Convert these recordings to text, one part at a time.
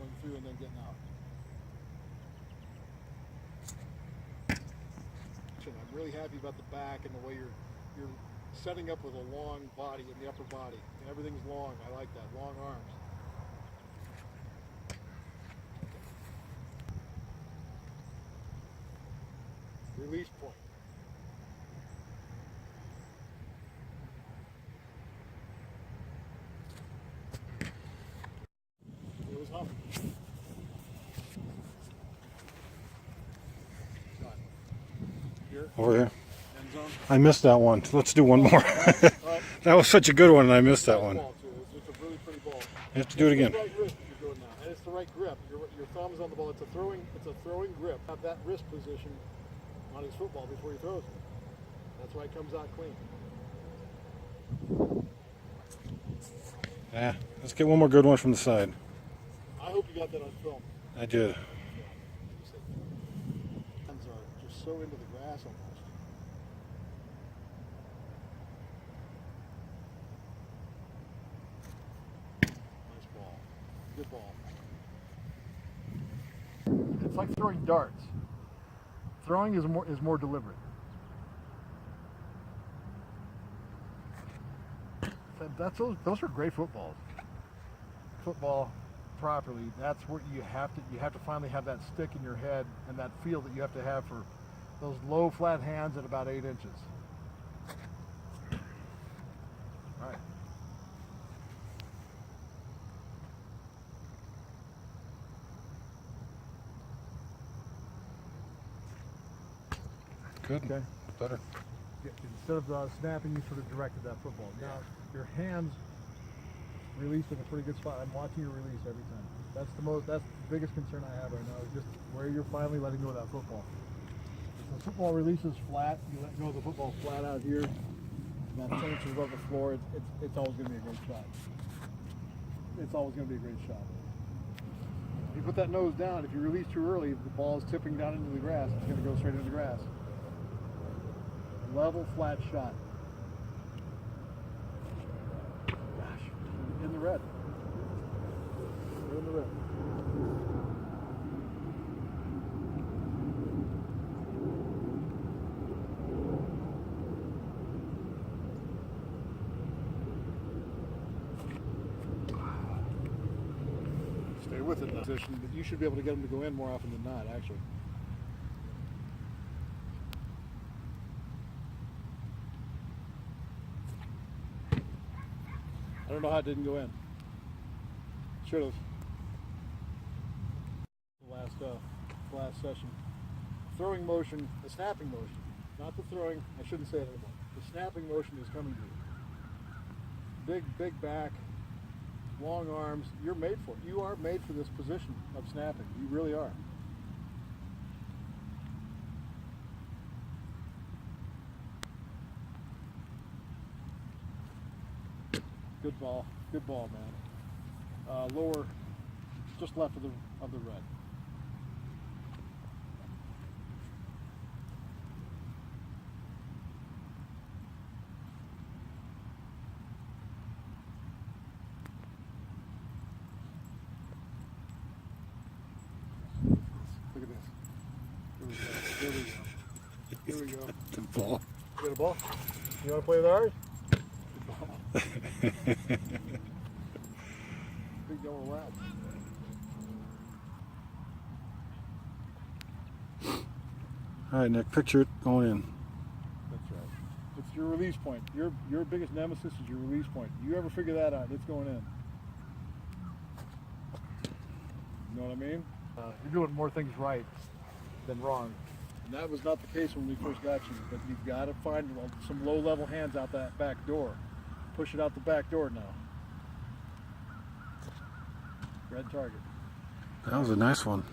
coming through and then getting out. I'm really happy about the back and the way you're setting up with a long body in the upper body. Everything's long. I like that. Long arms. Release point. It was humming. Over here. End zone. I missed that one. Let's do one more. That was such a good one, and I missed that one. It's a really pretty ball. You have to do it again. It's the right wrist you're doing now, and it's the right grip. Your thumb's on the ball. It's a throwing grip. Have that wrist position on his football before he throws it. That's why it comes out clean. Yeah, let's get one more good one from the side. I hope you got that on film. I did. Hands are just so into the grass almost. Nice ball. Good ball. It's like throwing darts. Throwing is more deliberate. Those are great footballs. Football properly, that's where you have to finally have that stick in your head and that feel that you have to have for those low flat hands at about 8 inches. All right. Good. Okay. Better. Instead of snapping, you sort of directed that football. Now your hands released in a pretty good spot. I'm watching your release every time. That's the biggest concern I have right now, is just where you're finally letting go of that football. If the football releases flat, you let go of the football flat out here, about 10 inches above the floor, it's always going to be a great shot. It's always going to be a great shot. If you put that nose down, if you release too early, the ball is tipping down into the grass. It's going to go straight into the grass. Level, flat shot. Gosh, in the red. We're in the red. Stay with it in that position, but you should be able to get them to go in more often than not, actually. I don't know how it didn't go in. Should have. Last session. Throwing motion, the snapping motion, not the throwing. I shouldn't say it anymore. The snapping motion is coming to you. Big back, long arms. You're made for it. You are made for this position of snapping. You really are. Good ball, man. Lower, just left of the red. Look at this. Here we go. Good ball. You got a ball? You want to play with ours? Big yellow lad. All right, Nick, picture it going in. That's right. It's your release point. Your biggest nemesis is your release point. You ever figure that out, it's going in. You know what I mean? You're doing more things right than wrong. And that was not the case when we first got you, but you've got to find some low-level hands out that back door. Push it out the back door now. Red target. That was a nice one.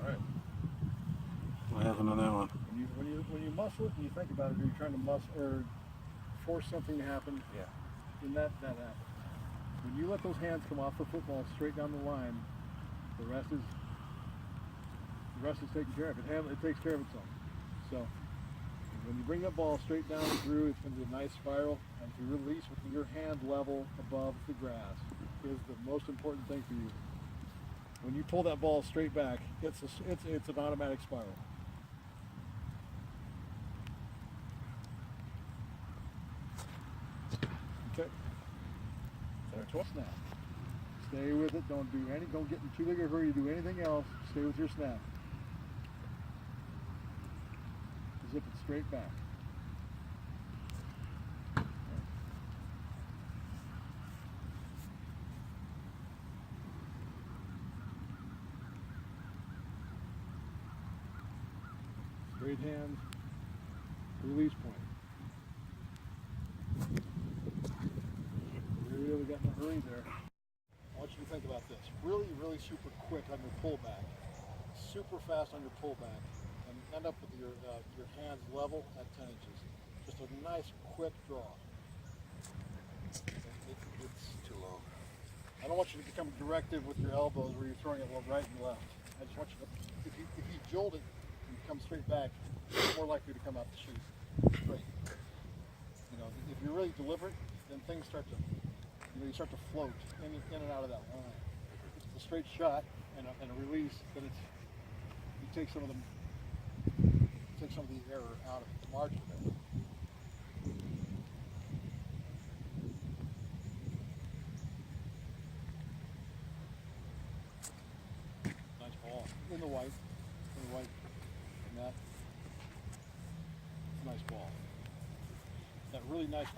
All right. What happened on that one? When you muscle it and you think about it, you're trying to muscle or force something to happen. Yeah. And that happens. When you let those hands come off the football straight down the line, the rest is taken care of. It takes care of itself. So when you bring that ball straight down and through, it's going to be a nice spiral. And to release with your hand level above the grass is the most important thing for you. When you pull that ball straight back, it's an automatic spiral. Okay. Snap. Stay with it. Don't get in too big a hurry to do anything else. Stay with your snap. Zip it straight back. Straight hands, release point. Really got in a hurry there. I want you to think about this. Really, really super quick on your pullback. Super fast on your pullback. And end up with your hands level at 10 inches. Just a nice quick draw. It's too low. I don't want you to become directive with your elbows where you're throwing it right and left. I just want you to, if you jolt it and come straight back, it's more likely to come out the chute straight. You know, if you're really deliberate, then things start to, you start to float in and out of that line. If it's a straight shot and a release, then you take some of the error out of it, the margin of it. Nice ball. In the white. And that. Nice ball. That really nice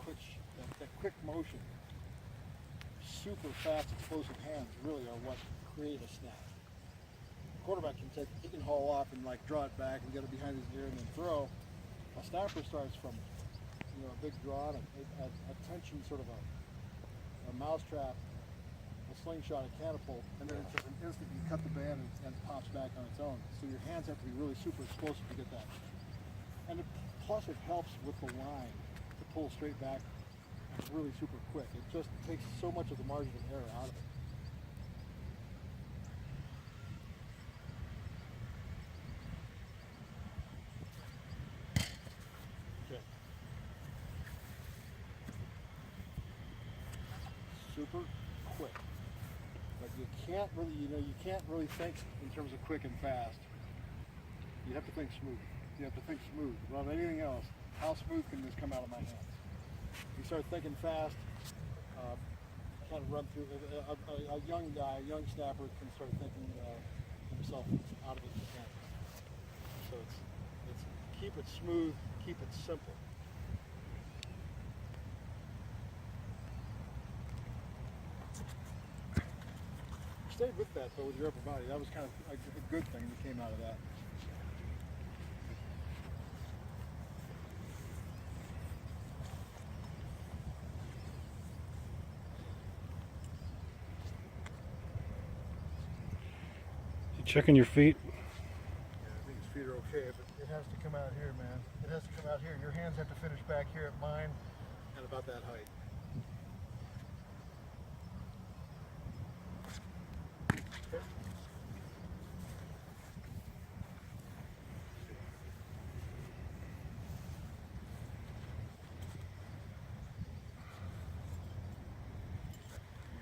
that quick motion. Super fast, explosive hands really are what create a snap. The quarterback he can haul off and draw it back and get it behind his ear and then throw. A snapper starts from a big draw, a tension, sort of a mousetrap, a slingshot, a catapult, and then it's just an instant you cut the band and it pops back on its own. So your hands have to be really super explosive to get that. And plus it helps with the line to pull straight back really super quick. It just takes so much of the margin of error out of it. Okay. Super quick. But you can't really think in terms of quick and fast. You have to think smooth. You have to think smooth. Above anything else, how smooth can this come out of my hands? You start thinking fast, kind of run through. A young guy, a young snapper can start thinking himself out of his hands. So it's keep it smooth, keep it simple. Stayed with that though with your upper body. That was kind of a good thing that came out of that. Checking your feet. Yeah, I think his feet are okay, but it has to come out here, man. It has to come out here. Your hands have to finish back here at mine and about that height. Okay.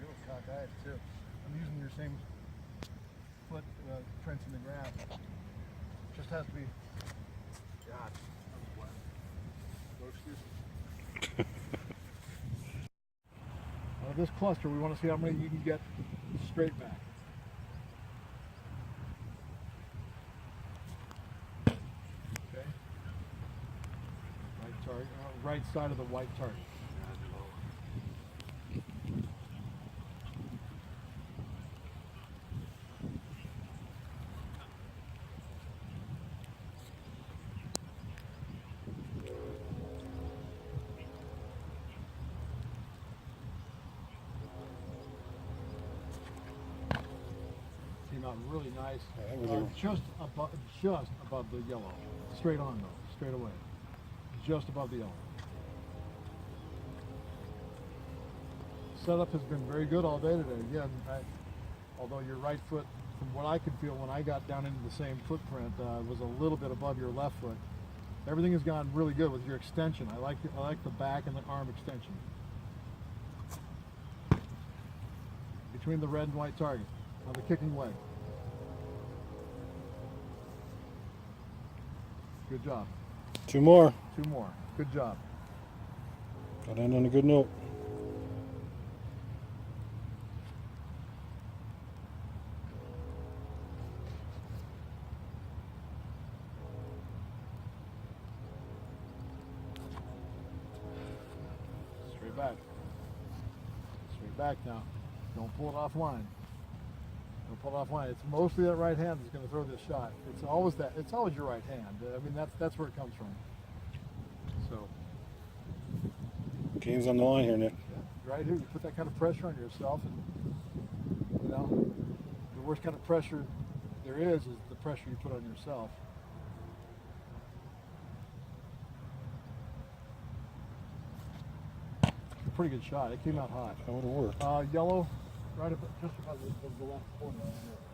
You're a little cockeyed too. I'm using your same foot prints in the grass. Just has to be. God, that was wet. No excuses. Out of this cluster, we want to see how many you can get straight back. Okay. Right target, right side of the white target. Out really nice, just above the yellow, straight on though, straight away, just above the yellow. setup has been very good all day today. Again, although your right foot, from what I could feel when I got down into the same footprint, was a little bit above your left foot. Everything has gone really good with your extension. I like the back and the arm extension. Between the red and white target on the kicking leg. Good job. 2 more. 2 more. Good job. Got to end on a good note. Straight back. Straight back now. Don't pull it offline. Don't pull it offline. It's mostly that right hand that's going to throw this shot. It's always that. It's always your right hand. I mean, that's where it comes from. So. Game's on the line here, Nick. Yeah, right here, you put that kind of pressure on yourself, and you know, the worst kind of pressure there is the pressure you put on yourself. A pretty good shot. It came out hot. That would have worked. Yellow, right just above the left corner. Right here.